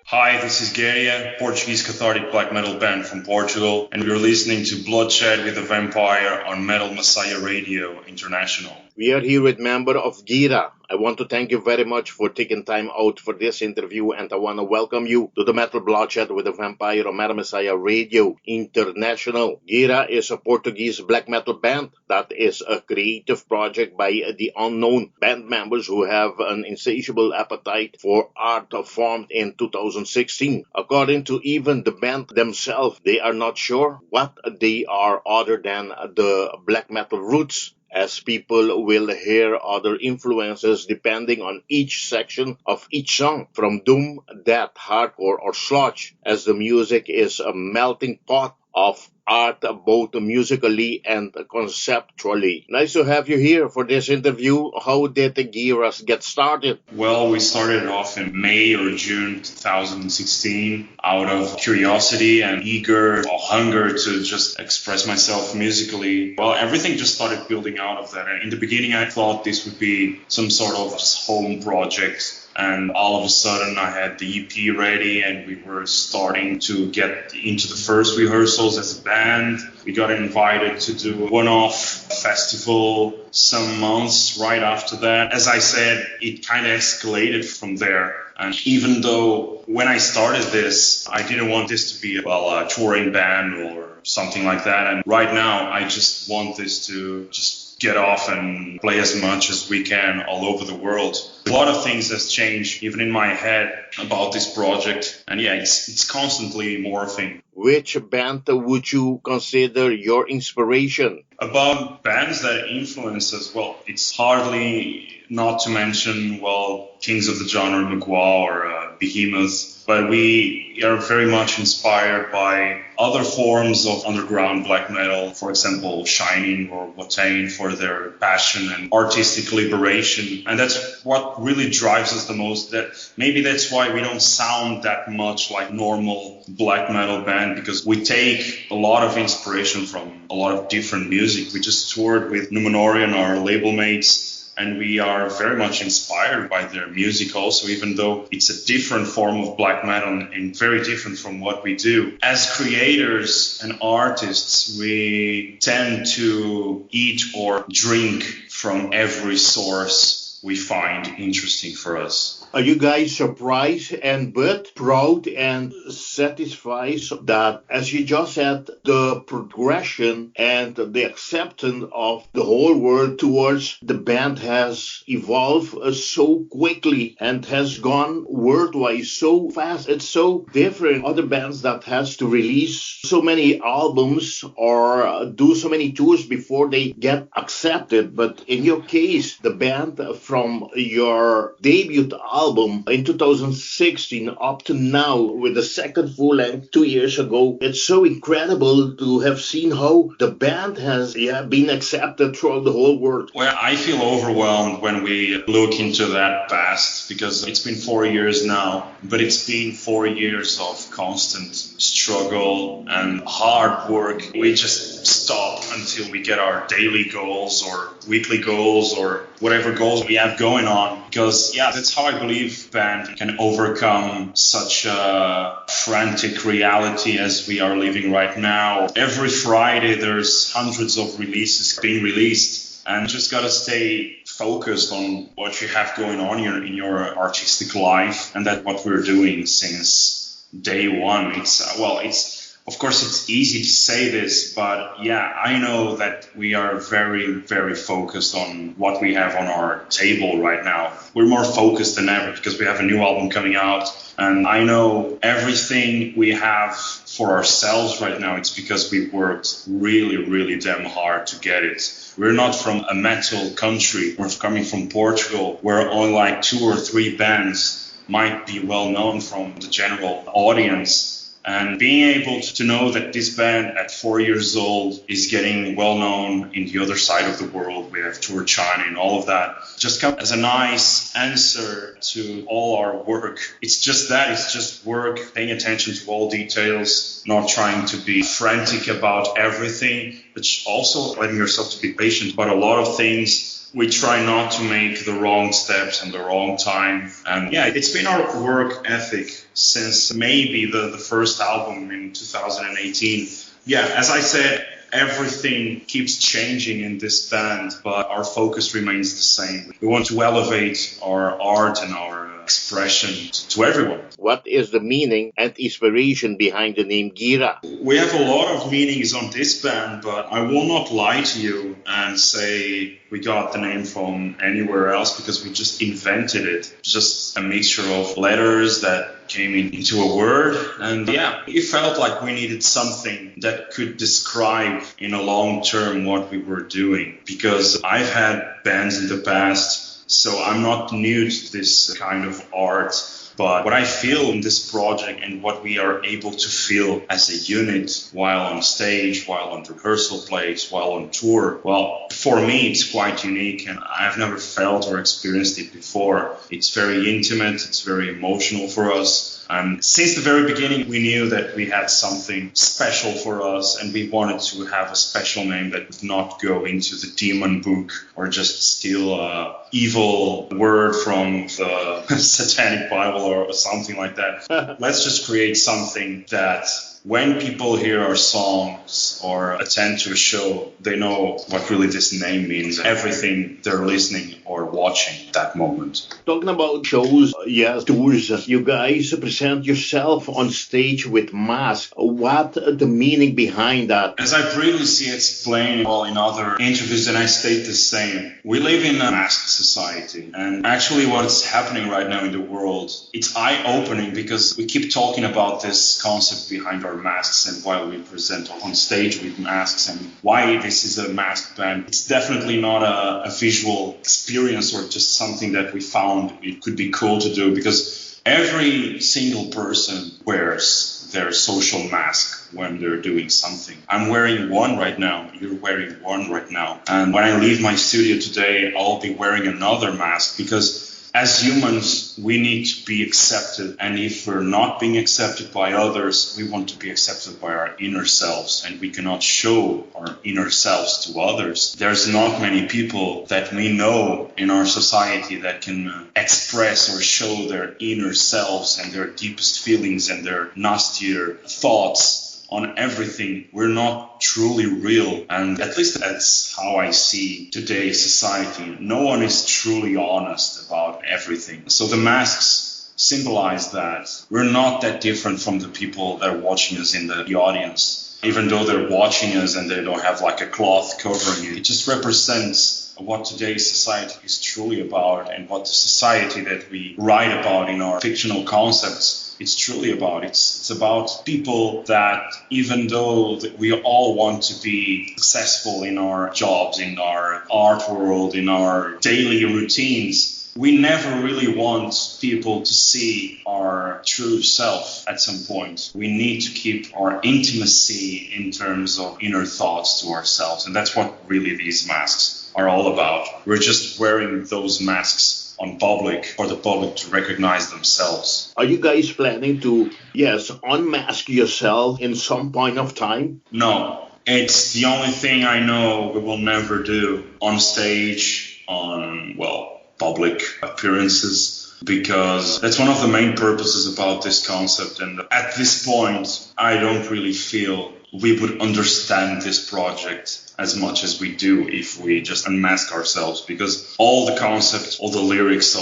Hi, this is Gaerea, Portuguese cathartic black metal band from Portugal, and you're listening to Bloodshed with a Vampire on Metal Messiah Radio International. We are here with member of Gaerea. I want to thank you very much for taking time out for this interview, and I want to welcome you to the Metal Bloodshed with a Vampire on Metal Messiah Radio International. Gaerea is a Portuguese black metal band that is a creative project by the unknown band members who have an insatiable appetite for art formed in 2016. According to even the band themselves, they are not sure what they are other than the black metal roots, as people will hear other influences depending on each section of each song, from doom, death, hardcore, or sludge, as the music is a melting pot of art, both musically and conceptually. Nice to have you here for this interview. How did the Gaerea get started? Well, we started off in May or June 2016 out of curiosity and hunger to just express myself musically. Well, everything just started building out of that. And in the beginning, I thought this would be some sort of just home project. And all of a sudden, I had the EP ready, and we were starting to get into the first rehearsals as a band. We got invited to do a one-off festival some months right after that. As I said, it kind of escalated from there. And even though when I started this, I didn't want this to be a touring band or something like that. And right now, I just want this to just get off and play as much as we can all over the world. A lot of things has changed, even in my head, about this project. And yeah, it's constantly morphing. Which band would you consider your inspiration? About bands that influence us, well, it's hardly not to mention, Kings of the Genre, Magua or Behemoth. But we are very much inspired by other forms of underground black metal, for example, Shining or Watain, for their passion and artistic liberation. And that's what really drives us the most. Maybe that's why we don't sound that much like normal black metal band, because we take a lot of inspiration from a lot of different music. We just toured with Numenorian, our label mates, and we are very much inspired by their music also, even though it's a different form of black metal and very different from what we do. As creators and artists, we tend to eat or drink from every source we find interesting for us. Are you guys surprised but proud and satisfied that, as you just said, the progression and the acceptance of the whole world towards the band has evolved so quickly and has gone worldwide so fast? It's so different. Other bands that has to release so many albums or do so many tours before they get accepted. But in your case, the band from your debut album in 2016 up to now with the second full length 2 years ago, it's so incredible to have seen how the band has been accepted throughout the whole world. Well, I feel overwhelmed when we look into that past, because it's been 4 years now, but it's been 4 years of constant struggle and hard work. We just stop until we get our daily goals or weekly goals or whatever goals we have going on, because that's how I believe band can overcome such a frantic reality as we are living right now. Every Friday there's hundreds of releases being released, and you just gotta stay focused on what you have going on in your artistic life, and that's what we're doing since day one. Of course, it's easy to say this, but I know that we are very, very focused on what we have on our table right now. We're more focused than ever because we have a new album coming out, and I know everything we have for ourselves right now, it's because we worked really, really damn hard to get it. We're not from a metal country. We're coming from Portugal, where only like 2 or 3 bands might be well known from the general audience. And being able to know that this band at 4 years old is getting well known in the other side of the world, we have toured China and all of that, just come as a nice answer to all our work. It's just work, paying attention to all details, not trying to be frantic about everything, but also letting yourself to be patient about a lot of things. we try not to make the wrong steps and the wrong time. And yeah, it's been our work ethic since maybe the first album in 2018. Yeah, as I said, everything keeps changing in this band, but our focus remains the same. We want to elevate our art and our expression to everyone. What is the meaning and inspiration behind the name Gaerea? We have a lot of meanings on this band, but I will not lie to you and say we got the name from anywhere else, because we just invented it. Just a mixture of letters that came into a word. And yeah, it felt like we needed something that could describe in a long term what we were doing. Because I've had bands in the past, so I'm not new to this kind of art. But what I feel in this project and what we are able to feel as a unit while on stage, while on rehearsal place, while on tour, well, for me, it's quite unique and I've never felt or experienced it before. It's very intimate, it's very emotional for us. And since the very beginning, we knew that we had something special for us and we wanted to have a special name that would not go into the demon book or just steal an evil word from the satanic Bible or something like that. Let's just create something that when people hear our songs or attend to a show, they know what really this name means, everything they're listening or watching at that moment. Talking about shows, yes, tours, you guys present yourself on stage with masks. What the meaning behind that? As I previously explained in other interviews, and I state the same, we live in a masked society. And actually what's happening right now in the world, it's eye-opening because we keep talking about this concept behind our masks and why we present on stage with masks and why this is a masked band. It's definitely not a visual experience or just something that we found it could be cool to do, because every single person wears their social mask when they're doing something. I'm wearing one right now. You're wearing one right now. And when I leave my studio today, I'll be wearing another mask, because as humans, we need to be accepted. And if we're not being accepted by others, we want to be accepted by our inner selves. And we cannot show our inner selves to others. There's not many people that we know in our society that can express or show their inner selves and their deepest feelings and their nastier thoughts on everything. We're not truly real, and at least that's how I see today's society. No one is truly honest about everything. So the masks symbolize that. We're not that different from the people that are watching us in the audience. Even though they're watching us and they don't have like a cloth covering it, it just represents what today's society is truly about and what the society that we write about in our fictional concepts it's truly about. It's about people that, even though we all want to be successful in our jobs, in our art world, in our daily routines, we never really want people to see our true self at some point. We need to keep our intimacy in terms of inner thoughts to ourselves. And that's what really these masks are all about. We're just wearing those masks on public for the public to recognize themselves. Are you guys planning to, unmask yourself in some point of time? No. It's the only thing I know we will never do on stage, on, public appearances, because that's one of the main purposes about this concept. And at this point, I don't really feel we would understand this project as much as we do if we just unmask ourselves, because all the concepts, all the lyrics,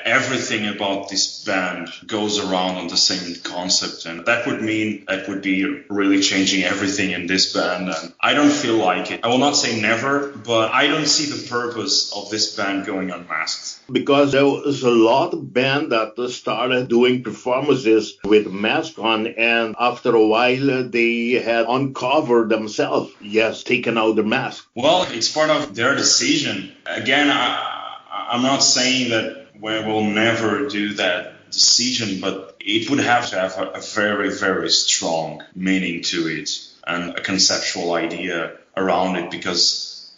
everything about this band goes around on the same concept, and that would mean that would be really changing everything in this band, and I don't feel like it. I will not say never, but I don't see the purpose of this band going unmasked. Because there was a lot of bands that started doing performances with masks on, and after a while they had uncovered themselves, taken out the mask. Well, it's part of their decision. Again, I'm not saying that we will never do that decision, but it would have to have a very, very strong meaning to it and a conceptual idea around it, because,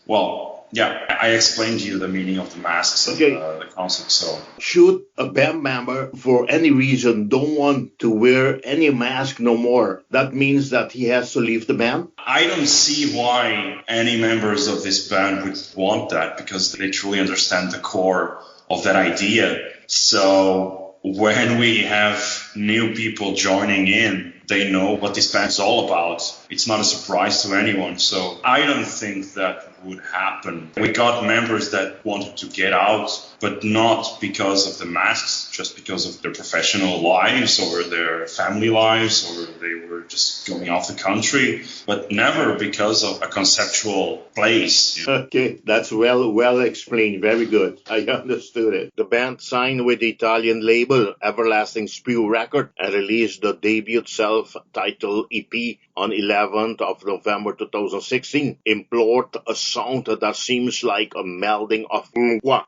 Yeah, I explained to you the meaning of the masks and the concept. So, should a band member, for any reason, don't want to wear any mask no more, that means that he has to leave the band? I don't see why any members of this band would want that, because they truly understand the core of that idea. So when we have new people joining in, they know what this band is all about. It's not a surprise to anyone. So I don't think that would happen. We got members that wanted to get out, but not because of the masks, just because of their professional lives or their family lives, or they were just going off the country, but never because of a conceptual place. You know? Okay, that's well explained. Very good. I understood it. The band signed with the Italian label Everlasting Spew Record and released the debut self-titled EP on 11th of November 2016. Implored a sound that seems like a melding of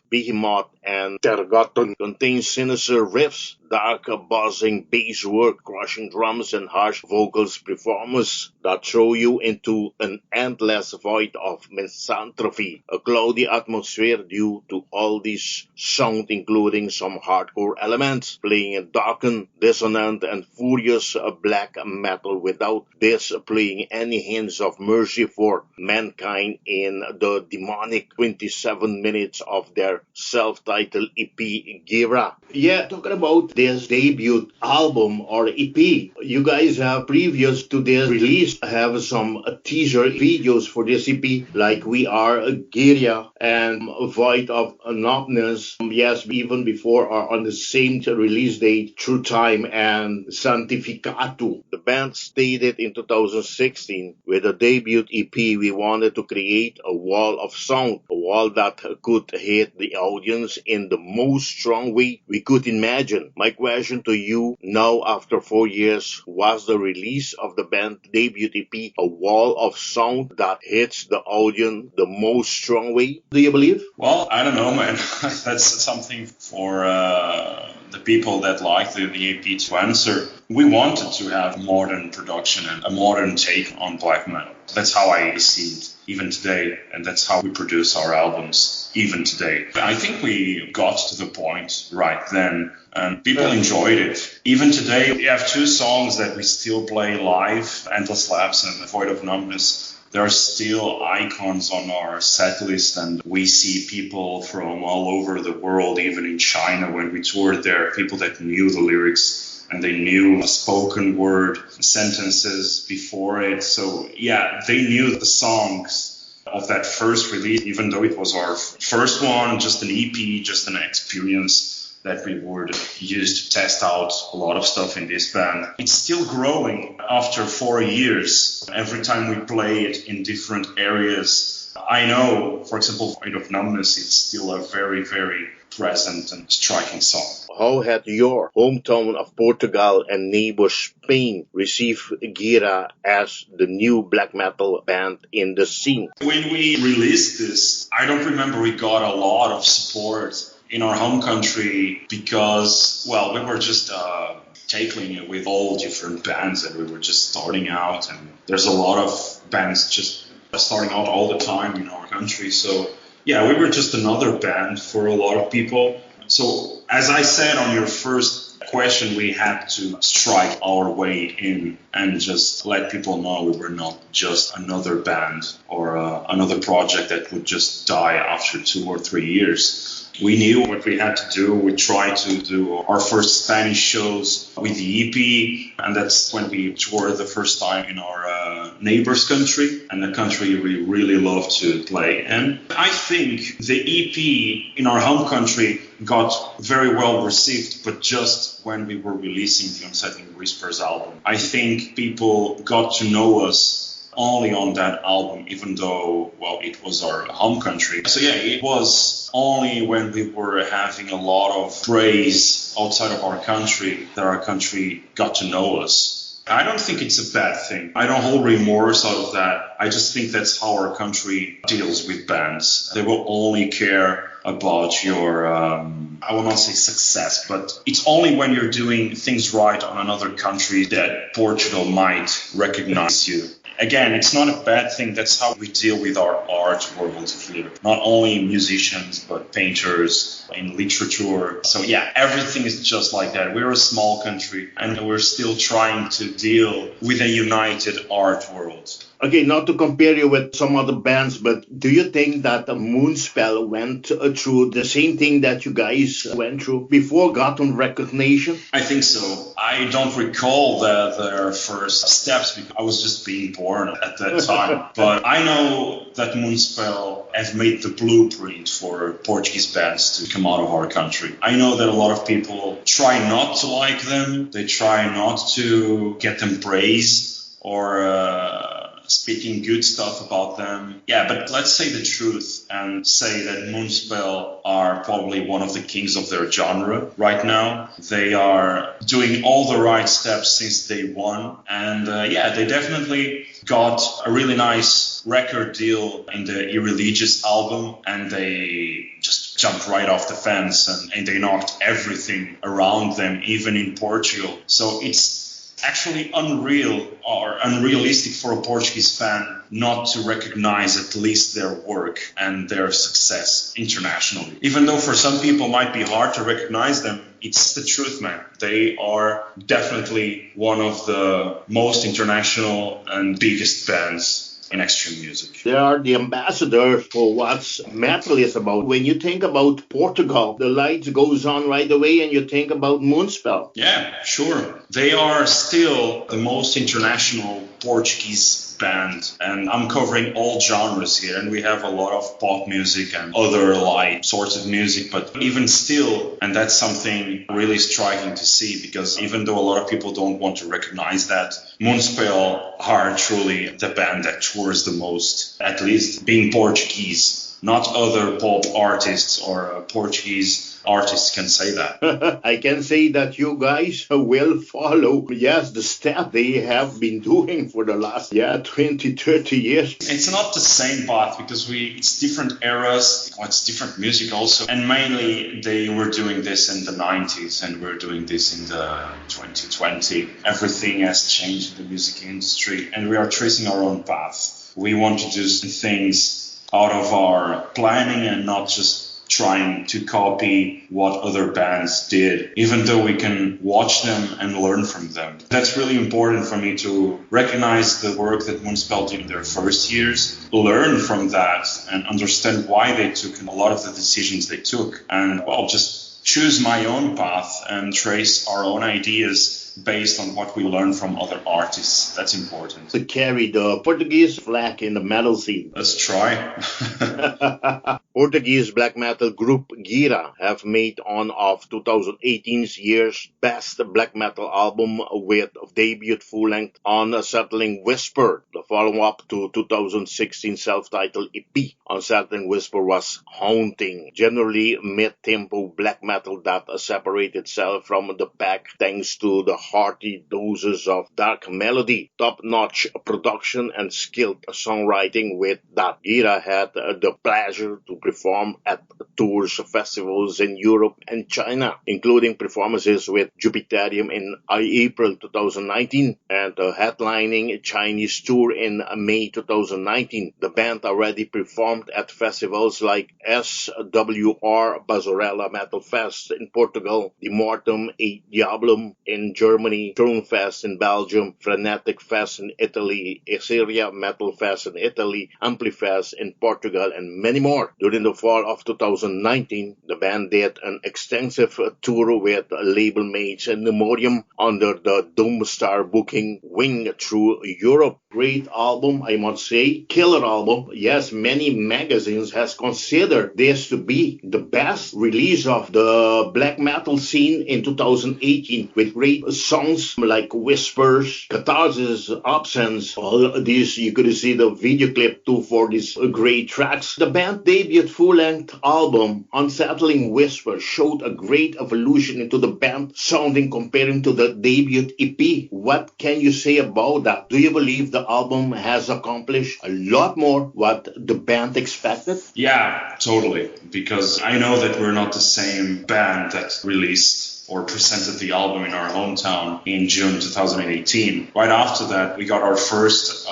Behemoth and Tergoton, contains sinister riffs, dark buzzing bass work, crushing drums, and harsh vocals performers that throw you into an endless void of misanthropy, a cloudy atmosphere due to all this sound, including some hardcore elements, playing a darkened, dissonant, and furious black metal without this playing any hints of mercy for mankind in the demonic 27 minutes of their self-titled EP, Gaerea. Yeah, talking about this debut album or EP, you guys have previous to this release have some teaser videos for this EP, like We Are Gaerea and Void of Nothingness. Yes, even before or on the same release date, Through Time and Santificato. The band stated in 2016, with the debut EP, we wanted to create a wall of sound, a wall that could hit the audience in the most strong way we could imagine. My question to you now, after 4 years, was the release of the band debut EP a wall of sound that hits the audience the most strong way? Do you believe? Well, I don't know, man. That's something for the people that like the EP to answer. We wanted to have modern production and a modern take on black metal. That's how I see it even today, and that's how we produce our albums even today. I think we got to the point right then, and people enjoyed it. Even today, we have two songs that we still play live, Endless Lapse and Void of Numbness. There are still icons on our set list, and we see people from all over the world, even in China when we toured there, people that knew the lyrics and they knew spoken word sentences before it. So yeah, they knew the songs of that first release, even though it was our first one, just an EP, just an experience that we would use to test out a lot of stuff in this band. It's still growing after 4 years. Every time we play it in different areas, I know, for example, Void of Numbness, it's still a very, very present and striking song. How had your hometown of Portugal and neighbor Spain received Gaerea as the new black metal band in the scene? When we released this, I don't remember we got a lot of support in our home country because, well, we were just tackling it with all different bands and we were just starting out, and there's a lot of bands just starting out all the time in our country. So yeah, we were just another band for a lot of people. So as I said on your first question, we had to strike our way in and just let people know we were not just another band or another project that would just die after 2 or 3 years. We knew what we had to do. We tried to do our first Spanish shows with the EP, and that's when we toured the first time in our neighbor's country, and the country we really love to play. And I think the EP in our home country got very well received, but just when we were releasing the Unsettling Whispers album. I think people got to know us only on that album, even though, well, it was our home country. So yeah, it was only when we were having a lot of praise outside of our country that our country got to know us. I don't think it's a bad thing. I don't hold remorse out of that. I just think that's how our country deals with bands. They will only care about your, I will not say success, but it's only when you're doing things right on another country that Portugal might recognize you. again, it's not a bad thing. That's how we deal with our art world here. Not only musicians, but painters, in literature. So yeah, everything is just like that. We're a small country and we're still trying to deal with a united art world. Okay, not to compare you with some other bands, but do you think that Moonspell went through the same thing that you guys went through before gotten recognition? I think so. I don't recall their first steps because I was just being born at that time. But I know that Moonspell have made the blueprint for Portuguese bands to come out of our country. I know that a lot of people try not to like them. They try not to get them praised or speaking good stuff about them. Yeah, but let's say the truth and say that Moonspell are probably one of the kings of their genre right now. They are doing all the right steps since day one. And yeah, they definitely got a really nice record deal in the Irreligious album, and they just jumped right off the fence and they knocked everything around them, even in Portugal. So it's actually unreal or unrealistic for a Portuguese fan not to recognize at least their work and their success internationally. Even though for some people it might be hard to recognize them, it's the truth, man. They are definitely one of the most international and biggest bands in extreme music. They are the ambassador for what metal is about. When you think about Portugal, the light goes on right away and you think about Moonspell. Yeah, sure. They are still the most international Portuguese band, and I'm covering all genres here, and we have a lot of pop music and other light sorts of music, but even still, and that's something really striking to see, because even though a lot of people don't want to recognize that, Moonspell are truly the band that tours the most, at least being Portuguese. Not other pop artists or Portuguese artists can say that. I can say that you guys will follow, yes, the step they have been doing for the last, 20, 30 years. It's not the same path because it's different eras, it's different music also. And mainly they were doing this in the 90s and we're doing this in the 2020. Everything has changed in the music industry and we are tracing our own path. We want to do things out of our planning and not just trying to copy what other bands did, even though we can watch them and learn from them. That's really important for me to recognize the work that Moonspell did in their first years, learn from that and understand why they took a lot of the decisions they took, and just choose my own path and trace our own ideas based on what we learn from other artists. That's important. To carry the Portuguese flag in the metal scene. Let's try. Portuguese black metal group Gaerea have made on of 2018's year's best black metal album with debut full-length Unsettling Whisper. The follow-up to 2016 self-titled EP, Unsettling Whisper, was haunting, generally mid-tempo black metal that separated itself from the pack thanks to the hearty doses of dark melody, top-notch production, and skilled songwriting. With that, Gaerea had the pleasure to perform at tours, festivals in Europe and China, including performances with Jupiterium in April 2019 and a headlining Chinese tour in May 2019. The band already performed at festivals like SWR Basorella Metal Fest in Portugal, the Mortem a Diabolum in Germany, Tronfest in Belgium, Frenetic Fest in Italy, Assyria Metal Fest in Italy, Amplifest in Portugal, and many more. During the fall of 2019, the band did an extensive tour with label mates and Nemorium under the Doomstar booking wing through Europe. Great album, I must say. Killer album. Yes, many magazines has considered this to be the best release of the black metal scene in 2018, with great songs like Whispers, Catharsis, Absence. All these, you could see the video clip too for these great tracks. The band debut full-length album, Unsettling Whispers, showed a great evolution into the band sounding comparing to the debut EP. What can you say about that? Do you believe the album has accomplished a lot more what the band expected? Yeah, totally. Because I know that we're not the same band that released or presented the album in our hometown in June 2018. Right after that, we got our first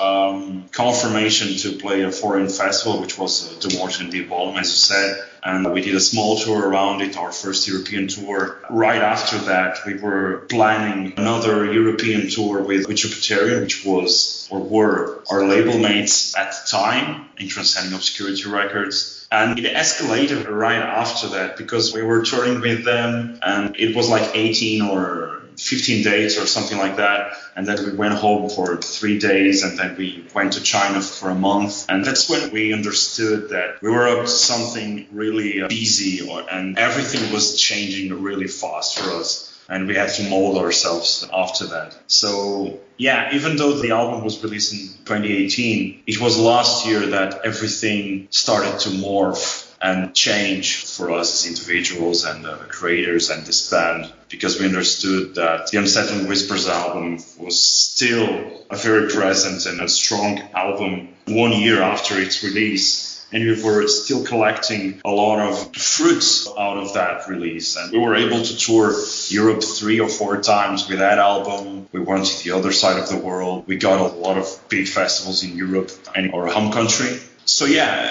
confirmation to play a foreign festival, which was the Morton D. Ballroom, as you said. And we did a small tour around it, our first European tour. Right after that, we were planning another European tour with Jupiterian, which was, or were, our label mates at the time in Transcending Obscurity Records. And it escalated right after that because we were touring with them and it was like 18 or 15 days or something like that. And then we went home for 3 days and then we went to China for a month. And that's when we understood that we were up to something really busy and everything was changing really fast for us. And we had to mold ourselves after that. So yeah, even though the album was released in 2018, it was last year that everything started to morph and change for us as individuals and creators and this band, because we understood that the Unsettling Whispers album was still a very present and a strong album 1 year after its release. And we were still collecting a lot of fruits out of that release. And we were able to tour Europe 3 or 4 times with that album. We went to the other side of the world. We got a lot of big festivals in Europe and our home country. So yeah,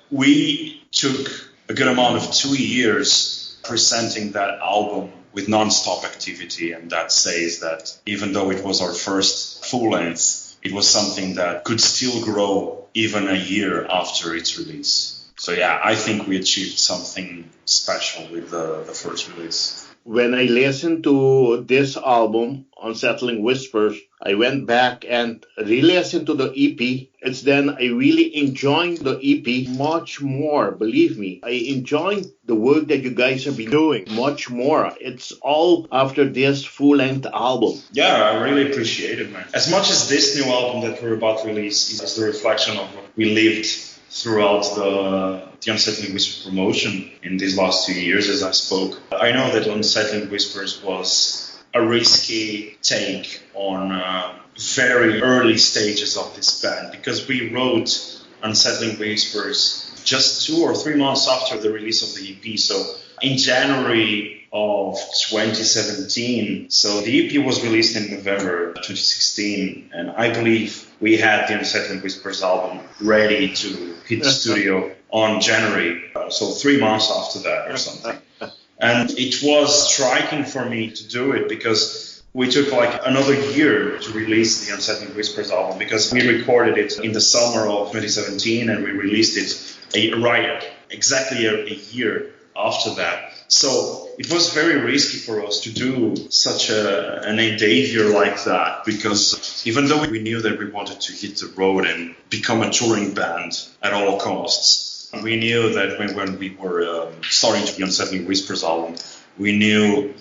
we took a good amount of 2 years presenting that album with non-stop activity. And that says that even though it was our first full length, it was something that could still grow even a year after its release. So yeah, I think we achieved something special with the first release. When I listened to this album, Unsettling Whispers, I went back and re-listened to the EP. It's then I really enjoyed the EP much more, believe me. I enjoyed the work that you guys have been doing much more. It's all after this full-length album. Yeah, I really appreciate it, man. As much as this new album that we're about to release is the reflection of what we lived throughout the Unsettling Whispers promotion in these last 2 years as I spoke. I know that Unsettling Whispers was a risky take on very early stages of this band because we wrote Unsettling Whispers just 2 or 3 months after the release of the EP. So in January of 2017, so the EP was released in November 2016, and I believe we had the Unsettling Whispers album ready to hit the studio on January, so 3 months after that or something. And it was striking for me to do it because we took like another year to release the Unsettling Whispers album because we recorded it in the summer of 2017 and we released it exactly a year after that. So it was very risky for us to do such an endeavor like that because even though we knew that we wanted to hit the road and become a touring band at all costs, we knew that when we were starting to the Unsettling Whispers album, we knew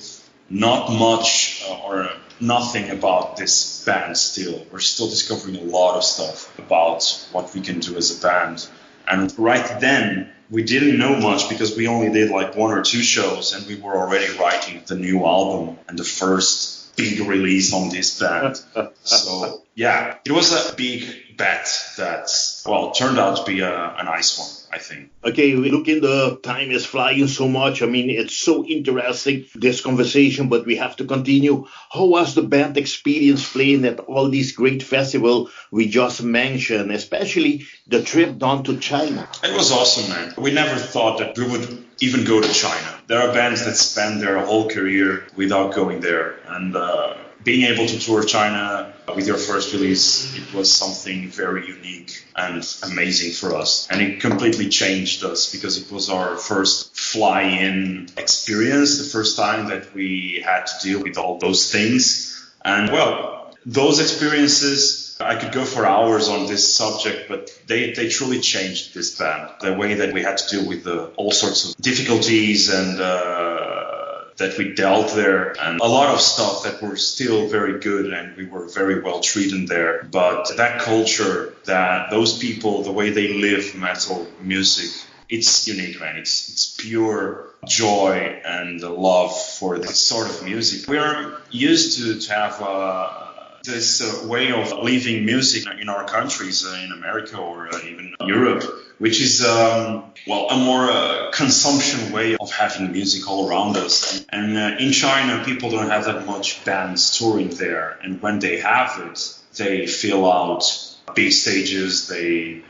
not much or nothing about this band still. We're still discovering a lot of stuff about what we can do as a band. And right then, we didn't know much because we only did like 1 or 2 shows and we were already writing the new album and the first big release on this band. So yeah, it was a big bet that, well, turned out to be a nice one, I think. Okay, look, in the time is flying so much. I mean, it's so interesting, this conversation, but we have to continue. How was the band experience playing at all these great festivals we just mentioned, especially the trip down to China? It was awesome, man. We never thought that we would even go to China. There are bands that spend their whole career without going there. And being able to tour China with your first release, it was something very unique and amazing for us. And it completely changed us because it was our first fly-in experience, the first time that we had to deal with all those things. And well, those experiences, I could go for hours on this subject, but they truly changed this band. The way that we had to deal with all sorts of difficulties and that we dealt there, and a lot of stuff that were still very good and we were very well treated there. But that culture, that those people, the way they live metal music, it's unique, man. It's pure joy and love for this sort of music. We're used to have this way of living music in our countries, in America or even Europe, which is a more consumption way of having music all around us. And in China, people don't have that much bands touring there, and when they have it, they fill out big stages.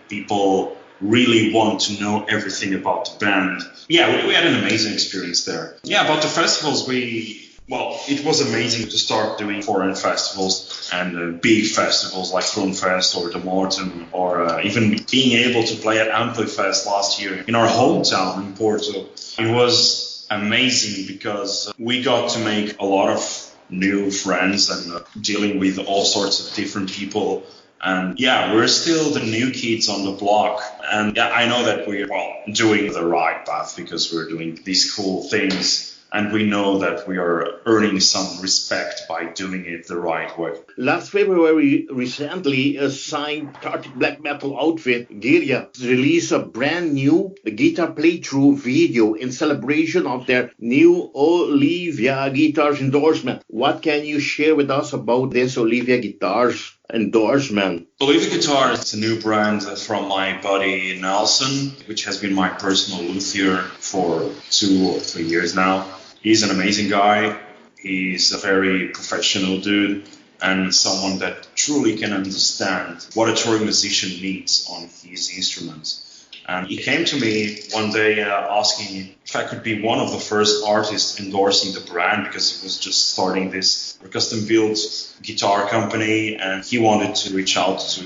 People really want to know everything about the band. Yeah, we had an amazing experience there. Yeah, about the festivals, it was amazing to start doing foreign festivals and big festivals like Fest or the Morton, or even being able to play at Amplifest last year in our hometown in Porto. It was amazing because we got to make a lot of new friends and dealing with all sorts of different people. And yeah, we're still the new kids on the block. And yeah, I know that we're doing the right path because we're doing these cool things. And we know that we are earning some respect by doing it the right way. Last February, recently, a signed Portuguese Black Metal outfit, Gaerea, released a brand new guitar playthrough video in celebration of their new Olivia Guitars endorsement. What can you share with us about this Olivia Guitars endorsement? Olivia Guitar is a new brand from my buddy Nelson, which has been my personal luthier for 2 or 3 years now. He's an amazing guy. He's a very professional dude and someone that truly can understand what a touring musician needs on his instruments. And he came to me one day asking if I could be one of the first artists endorsing the brand, because he was just starting this custom-built guitar company, and he wanted to reach out to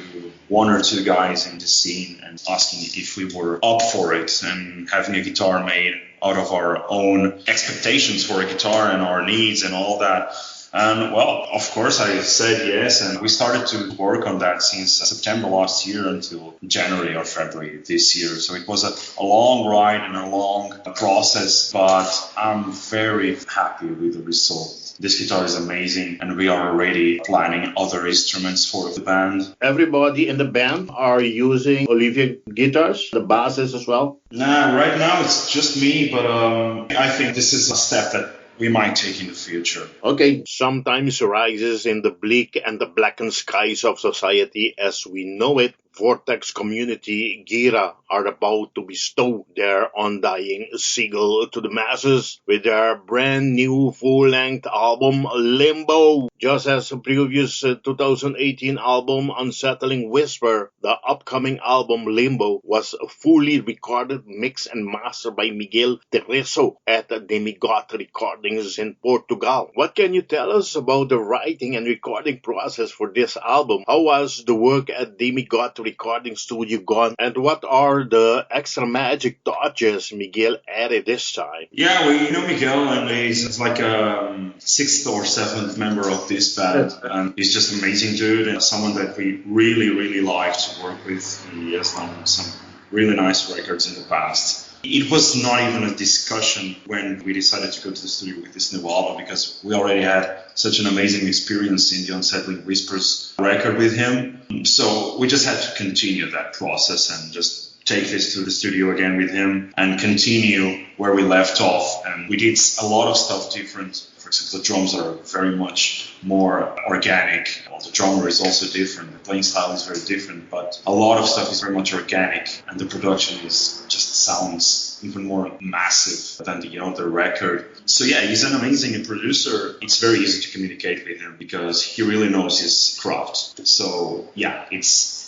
1 or 2 guys in the scene and asking if we were up for it and having a guitar made out of our own expectations for a guitar and our needs and all that. And well, of course I said yes, and we started to work on that since September last year until January or February this year. So it was a long ride and a long process, but I'm very happy with the result. This guitar is amazing, and we are already planning other instruments for the band. Everybody in the band are using Olivia guitars, the basses as well? Nah, right now it's just me, but I think this is a step that we might take in the future. Okay, sometimes rises in the bleak and the blackened skies of society as we know it. Vortex community Gaerea are about to bestow their undying signal to the masses with their brand new full-length album Limbo. Just as the previous 2018 album Unsettling Whispers, the upcoming album Limbo was fully recorded, mixed and mastered by Miguel Terreso at Demigod Recordings in Portugal. What can you tell us about the writing and recording process for this album? How was the work at Demigod Recording Studio gone, and what are the extra magic touches Miguel added this time? Yeah, we know Miguel, and he's like a 6th or 7th member of this band, and he's just an amazing dude and someone that we really like to work with. He has done some really nice records in the past. It was not even a discussion when we decided to go to the studio with this new album, because we already had such an amazing experience in the Unsettling Whispers record with him. So we just had to continue that process and just take this to the studio again with him and continue where we left off. And we did a lot of stuff different. For example, the drums are very much more organic. Well, the drummer is also different. The playing style is very different, but a lot of stuff is very much organic, and the production is just sounds even more massive than the other record. So yeah, he's an amazing producer. It's very easy to communicate with him because he really knows his craft. So yeah,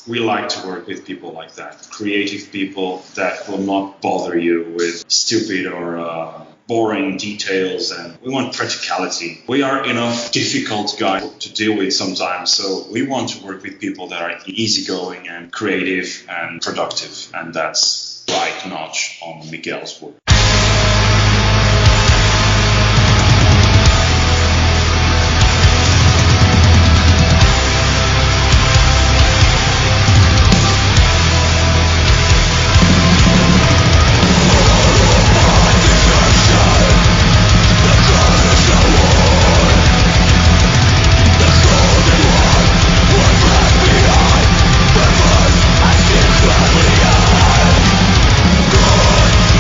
we like to work with people like that, creative people that will not bother you with stupid or boring details, and we want practicality. We are enough difficult guys to deal with sometimes, so we want to work with people that are easygoing and creative and productive, and that's right notch on Miguel's work.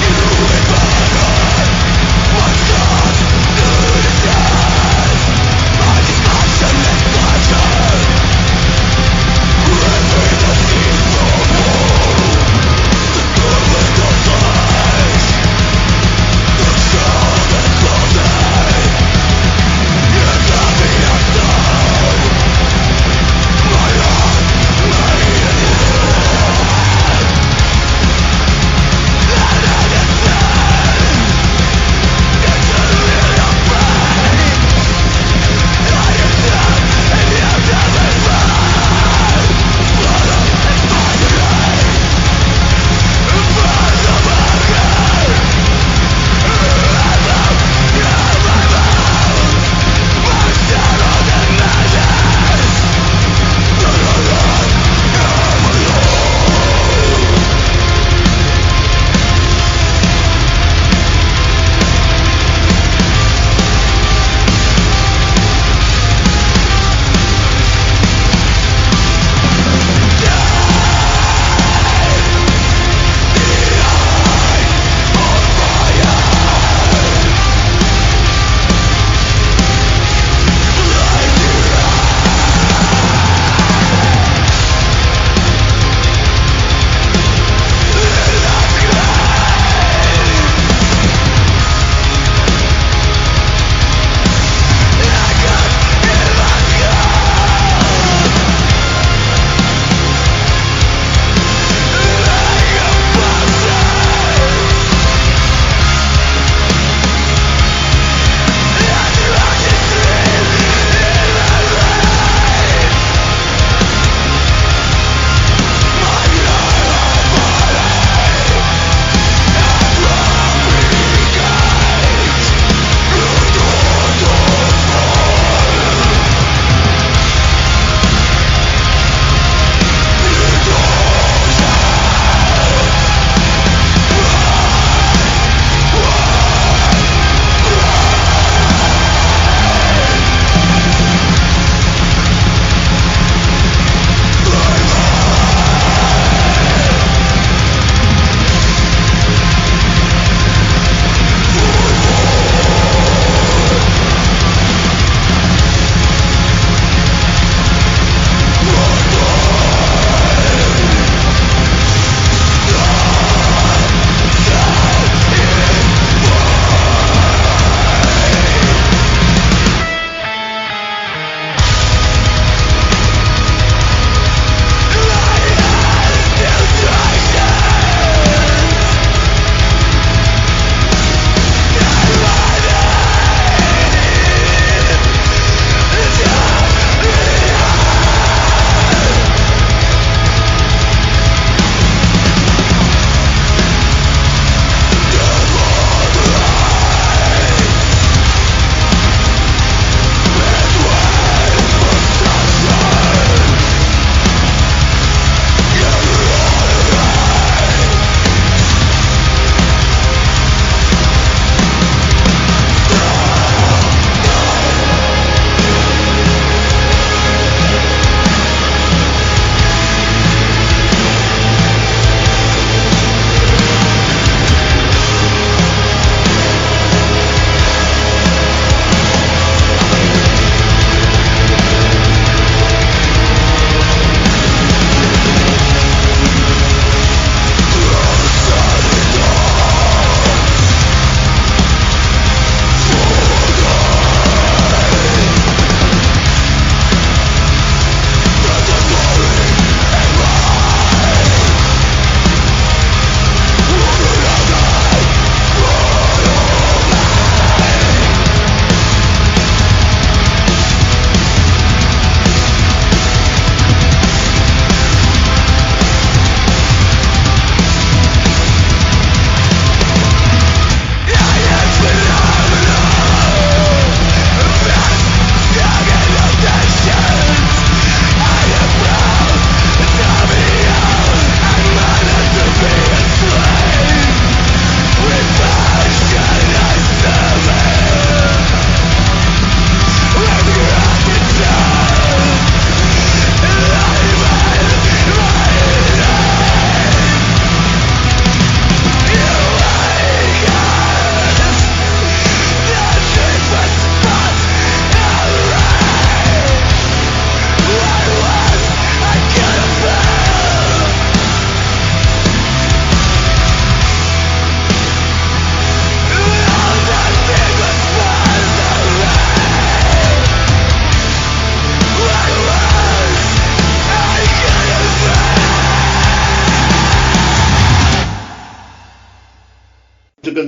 You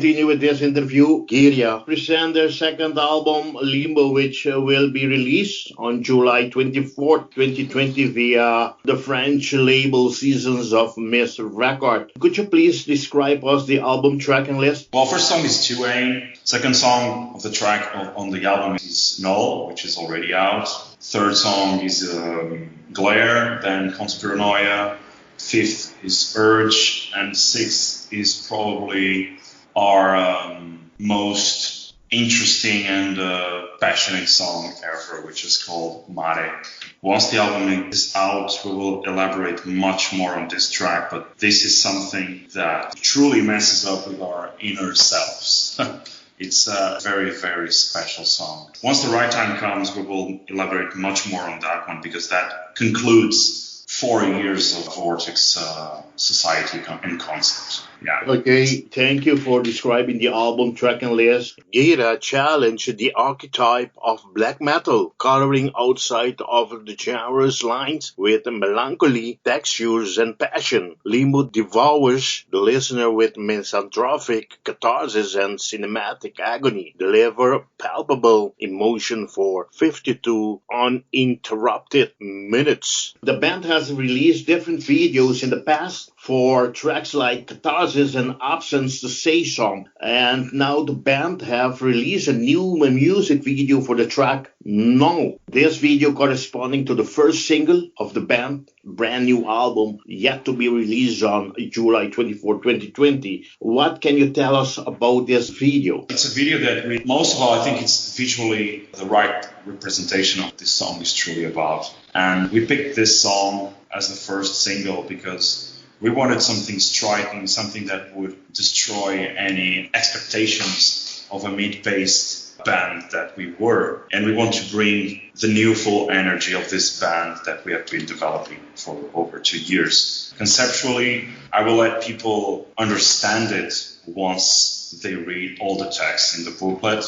continue with this interview. Gaerea present their second album, Limbo, which will be released on July 24th, 2020 via the French label Seasons of Mist record. Could you please describe us the album tracking list? Well, first song is Tuane. Second song of the track on the album is Null, which is already out. Third song is Gaerea, then Conspiranoia. Fifth is Urge, and sixth is probably our most interesting and passionate song ever, which is called Mare. Once the album is out, we will elaborate much more on this track, but this is something that truly messes up with our inner selves. It's a very, very special song. Once the right time comes, we will elaborate much more on that one, because that concludes 4 years of Vortex society and concept. Yeah. Okay, thank you for describing the album tracking list. Gaerea challenged the archetype of black metal, coloring outside of the genre's lines with melancholy, textures, and passion. Limbo devours the listener with misanthropic catharsis and cinematic agony. Deliver palpable emotion for 52 uninterrupted minutes. The band has released different videos in the past for tracks like Catharsis and Absence to Say Song. And now the band have released a new music video for the track No. This video corresponding to the first single of the band's brand new album, yet to be released on July 24, 2020. What can you tell us about this video? It's a video that most of all, I think it's visually the right representation of what this song is truly about. And we picked this song as the first single because we wanted something striking, something that would destroy any expectations of a mid-paced band that we were. And we want to bring the new full energy of this band that we have been developing for over 2 years. Conceptually, I will let people understand it once they read all the text in the booklet.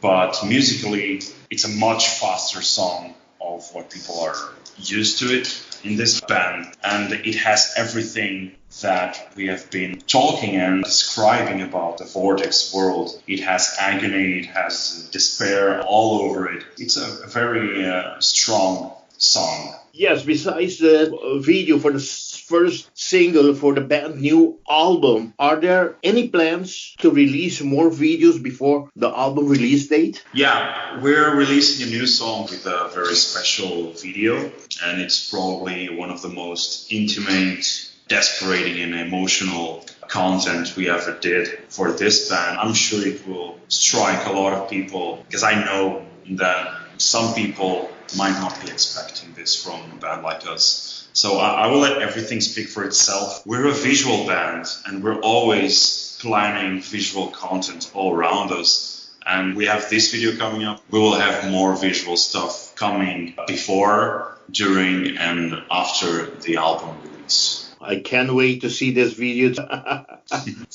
But musically, it's a much faster song of what people are used to it in this band, and it has everything that we have been talking and describing about the Vortex world. It has agony, it has despair all over it. It's a very strong song. Yes, besides the video for the first single for the band's new album, are there any plans to release more videos before the album release date? Yeah, we're releasing a new song with a very special video, and it's probably one of the most intimate, desperating and emotional content we ever did for this band. I'm sure it will strike a lot of people, because I know that some people might not be expecting this from a band like us. So I will let everything speak for itself. We're a visual band, and we're always planning visual content all around us. And we have this video coming up. We will have more visual stuff coming before, during, and after the album release. I can't wait to see this video.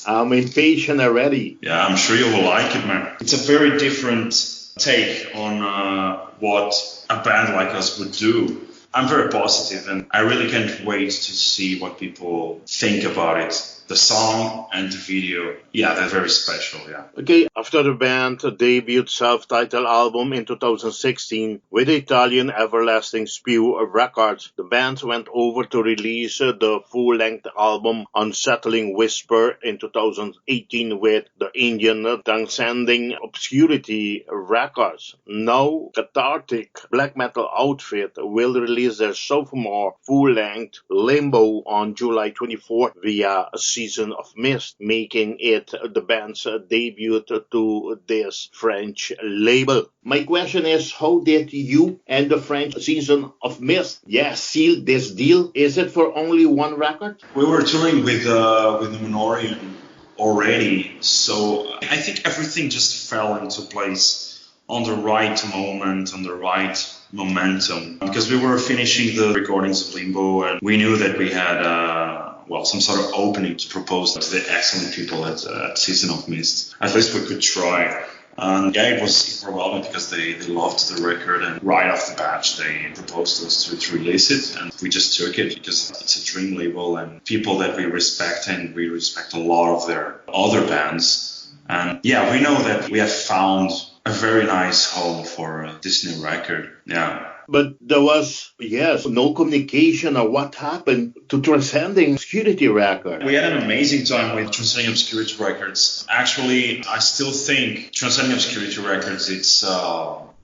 I'm impatient already. Yeah, I'm sure you will like it, man. It's a very different take on what a band like us would do. I'm very positive, and I really can't wait to see what people think about it. The song and the video, yeah, they're very special, yeah. Okay, after the band debuted self-titled album in 2016 with the Italian everlasting Spew Records, the band went over to release the full-length album Unsettling Whispers in 2018 with the Indian Transcending Obscurity Records. Now, cathartic black metal outfit will release their sophomore full-length Limbo on July 24th via Season of Mist, making it the band's debut to this French label. My question is, how did you and the French Season of Mist seal this deal? Is it for only one record? We were touring with the Minorian already, so I think everything just fell into place on the right moment, on the right momentum, because we were finishing the recordings of Limbo, and we knew that we had some sort of opening to propose to the excellent people at Season of Mist. At least we could try. And yeah, it was overwhelming because they loved the record, and right off the bat they proposed to us to release it, and we just took it because it's a dream label and people that we respect, and we respect a lot of their other bands. And yeah, we know that we have found a very nice home for this new record. Yeah. But there was, yes, no communication or what happened to Transcending Obscurity record. We had an amazing time with Transcending Obscurity Records. Actually, I still think Transcending Obscurity Records, it's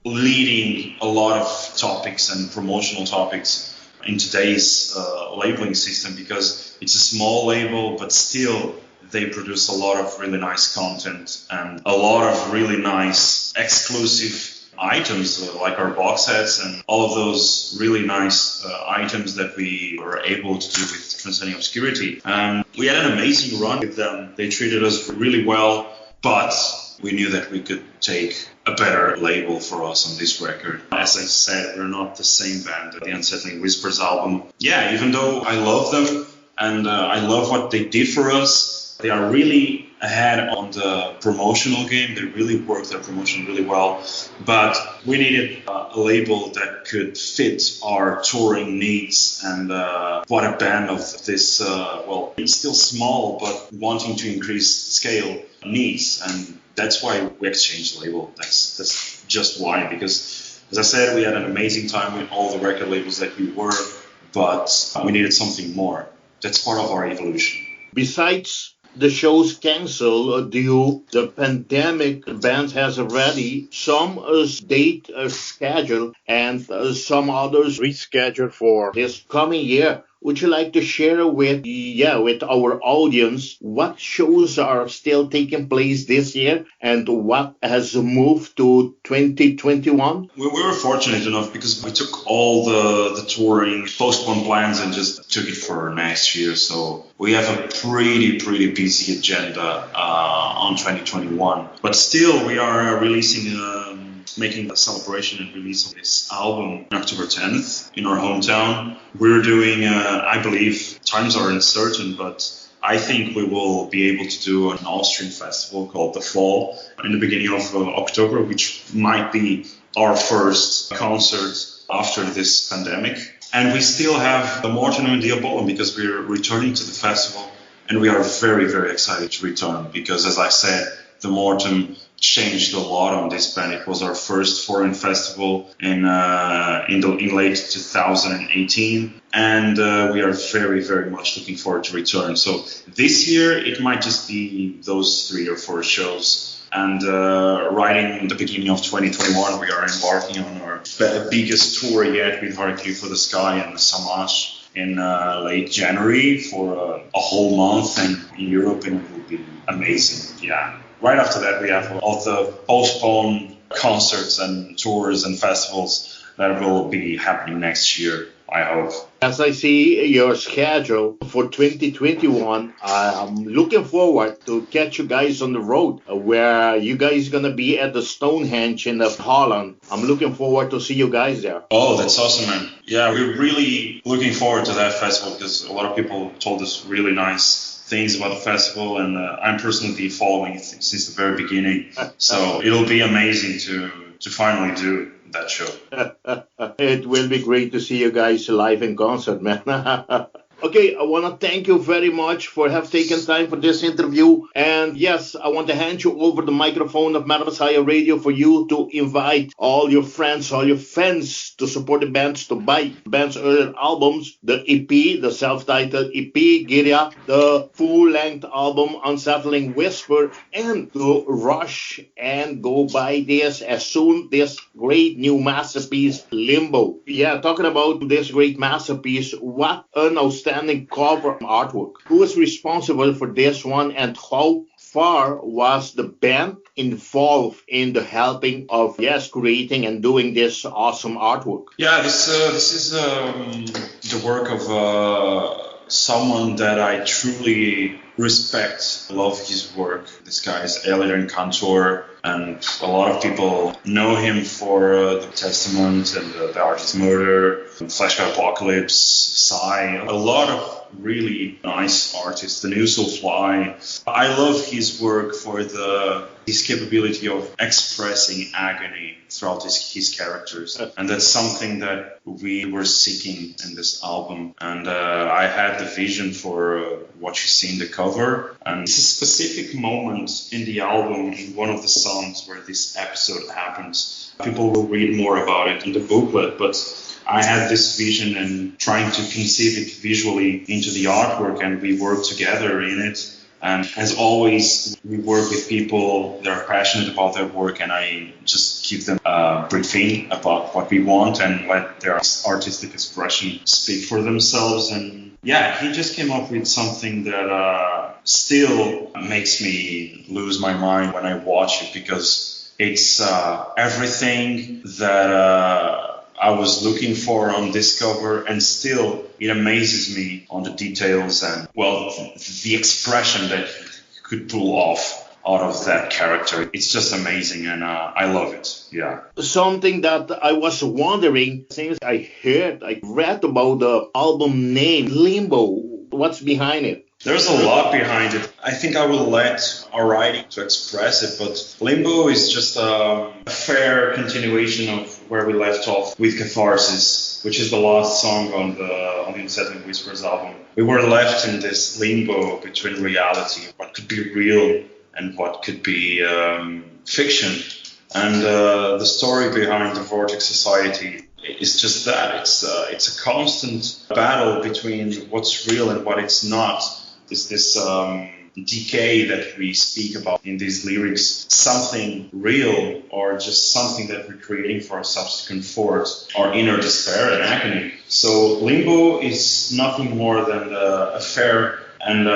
leading a lot of topics and promotional topics in today's labeling system, because it's a small label, but still they produce a lot of really nice content and a lot of really nice exclusive items like our box sets and all of those really nice items that we were able to do with Transcending Obscurity. And we had an amazing run with them. They treated us really well, but we knew that we could take a better label for us on this record. As I said, we're not the same band as the Unsettling Whispers album. Yeah, even though I love them and I love what they did for us, they are really ahead on the promotional game. They really worked their promotion really well, but we needed a label that could fit our touring needs and what a band of this, well, it's still small, but wanting to increase scale needs. And that's why we exchanged the label. That's just why, because as I said, we had an amazing time with all the record labels that we were, but we needed something more. That's part of our evolution. Besides the shows canceled due to the pandemic, the band has already some date scheduled and some others rescheduled for this coming year. Would you like to share with our audience what shows are still taking place this year and what has moved to 2021? We were fortunate enough because we took all the touring postponed plans and just took it for next year. So we have a pretty busy agenda on 2021. But still, we are making a celebration and release of this album on October 10th in our hometown. We're doing, I believe, times are uncertain, but I think we will be able to do an Austrian festival called The Fall in the beginning of October, which might be our first concert after this pandemic. And we still have the Morton and Diabolum because we're returning to the festival, and we are very excited to return because, as I said, the Morton changed a lot on this band. It was our first foreign festival in late 2018, and we are very much looking forward to return. So this year it might just be those 3 or 4 shows, and right in the beginning of 2021 we are embarking on our biggest tour yet with Hurricane for the Sky and Samash in late January for a whole month in Europe, and it will be amazing. Yeah. Right after that, we have all the postponed concerts and tours and festivals that will be happening next year, I hope. As I see your schedule for 2021, I'm looking forward to catch you guys on the road, where you guys going to be at the Stonehenge in Holland. I'm looking forward to see you guys there. Oh, that's awesome, man. Yeah, we're really looking forward to that festival because a lot of people told us really nice things about the festival, and I'm personally following it since the very beginning. So it'll be amazing to finally do that show. It will be great to see you guys live in concert, man. Okay, I want to thank you very much for have taken time for this interview. And yes, I want to hand you over the microphone of Metal Messiah Radio for you to invite all your friends, all your fans to support the bands, to buy the band's earlier albums, the EP, the self-titled EP, Gaerea, the full-length album, Unsettling Whispers, and to rush and go buy this as soon this great new masterpiece, Limbo. Yeah, talking about this great masterpiece, what an outstanding cover artwork. Who is responsible for this one, and how far was the band involved in the helping of creating and doing this awesome artwork? Yeah, this is the work of someone that I truly respect, love his work. This guy is Elliot Cantor, and a lot of people know him for The Testament and The Artist Murder, Flashback Apocalypse, Psy, a lot of really nice artists, the New Soul Fly. I love his work for his capability of expressing agony throughout his characters. And that's something that we were seeking in this album. And I had the vision for what you see in the cover. cover. And it's a specific moment in the album, in one of the songs where this episode happens. People will read more about it in the booklet, but I had this vision and trying to conceive it visually into the artwork, and we worked together in it. And as always, we work with people that are passionate about their work, and I just give them a briefing about what we want and let their artistic expression speak for themselves. And yeah, he just came up with something that still makes me lose my mind when I watch it, because it's everything that I was looking for on this cover, and still it amazes me on the details and, well, the expression that he could pull off out of that character. It's just amazing, and I love it. Yeah. Something that I was wondering, since I read about the album name, Limbo, what's behind it? There's a lot behind it. I think I will let our writing to express it, but Limbo is just a fair continuation of where we left off with Catharsis, which is the last song on the Unsettling Whispers album. We were left in this limbo between reality, what could be real and what could be fiction. And the story behind the Vortex Society is just that. It's a constant battle between what's real and what it's not. Is this decay that we speak about in these lyrics something real, or just something that we're creating for ourselves to comfort our inner despair and agony? So Limbo is nothing more than a fair and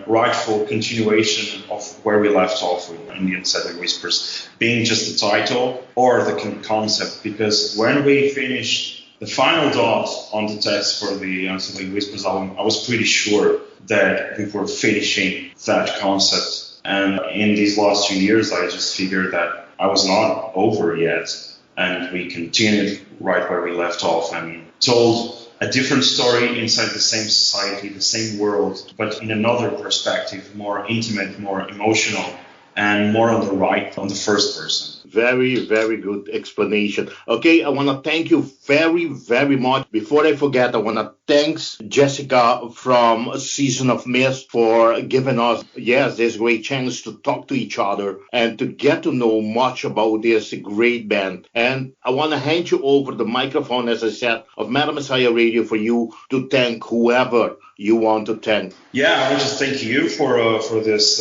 rightful continuation of where we left off in the Unsettling Whispers, being just the title or the concept, because when we finished the final dot on the text for the Unsettling Whispers album, I was pretty sure that we were finishing that concept. And in these last 2 years, I just figured that I was not over yet. And we continued right where we left off and told a different story inside the same society, the same world, but in another perspective, more intimate, more emotional, and more on the first person. Very, very good explanation. Okay, I want to thank you very, very much. Before I forget, I want to thank Jessica from Season of Mist for giving us, this great chance to talk to each other and to get to know much about this great band. And I want to hand you over the microphone, as I said, of Metal Messiah Radio for you to thank whoever you want to thank. Yeah, I want to thank you for this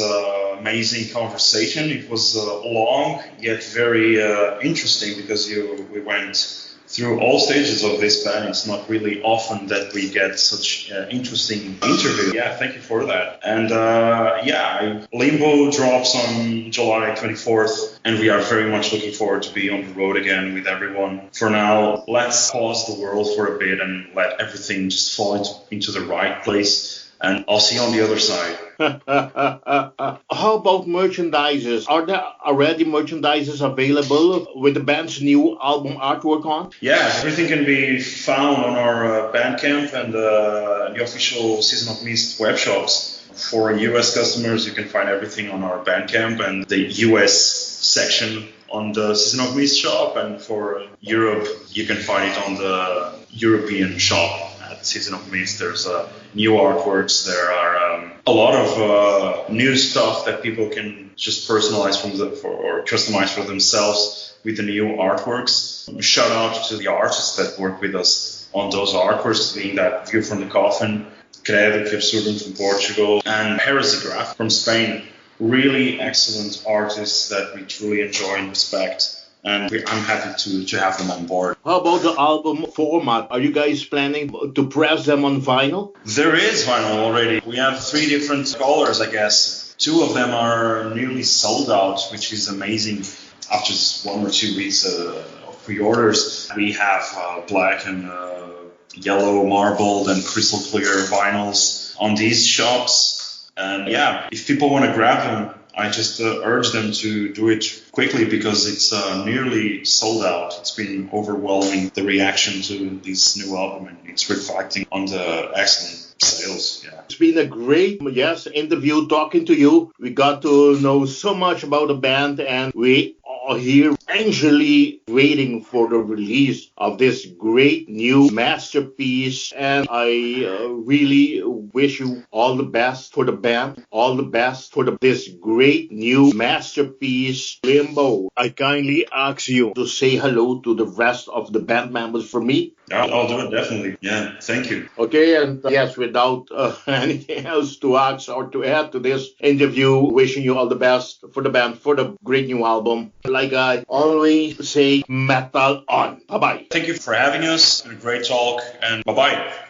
amazing conversation. It was long yet very interesting, because we went through all stages of this band. It's not really often that we get such interesting interview. Yeah, thank you for that. And Limbo drops on July 24th, and we are very much looking forward to be on the road again with everyone. For now, let's pause the world for a bit and let everything just fall into the right place. And I'll see you on the other side. How about merchandises? Are there already merchandises available with the band's new album artwork on? Yeah, everything can be found on our Bandcamp and the official Season of Mist web shops. For US customers, you can find everything on our Bandcamp and the US section on the Season of Mist shop. And for Europe, you can find it on the European shop. Season of Mist. There's new artworks. There are a lot of new stuff that people can just personalize or customize for themselves with the new artworks. Shout out to the artists that work with us on those artworks, being that View from the Coffin, Gaerea from Portugal, and Heresy Graph from Spain. Really excellent artists that we truly enjoy and respect. And I'm happy to have them on board. How about the album format? Are you guys planning to press them on vinyl? There is vinyl already. We have 3 different colors, I guess. 2 of them are nearly sold out, which is amazing. After just 1 or 2 weeks of pre-orders, we have black and yellow marbled and crystal clear vinyls on these shops. And yeah, if people want to grab them, I just urge them to do it quickly, because it's nearly sold out. It's been overwhelming, the reaction to this new album, and it's reflecting on the excellent sales. Yeah. It's been a great interview talking to you. We got to know so much about the band, and we are here anxiously waiting for the release of this great new masterpiece. And I really wish you all the best for the band, all the best for this great new masterpiece, Limbo. I kindly ask you to say hello to the rest of the band members for me. I'll do it definitely. Yeah, thank you. Okay, and yes, without anything else to ask or to add to this interview, wishing you all the best for the band, for the great new album. Like I always say, metal on. Bye-bye. Thank you for having us. Great talk, and bye-bye.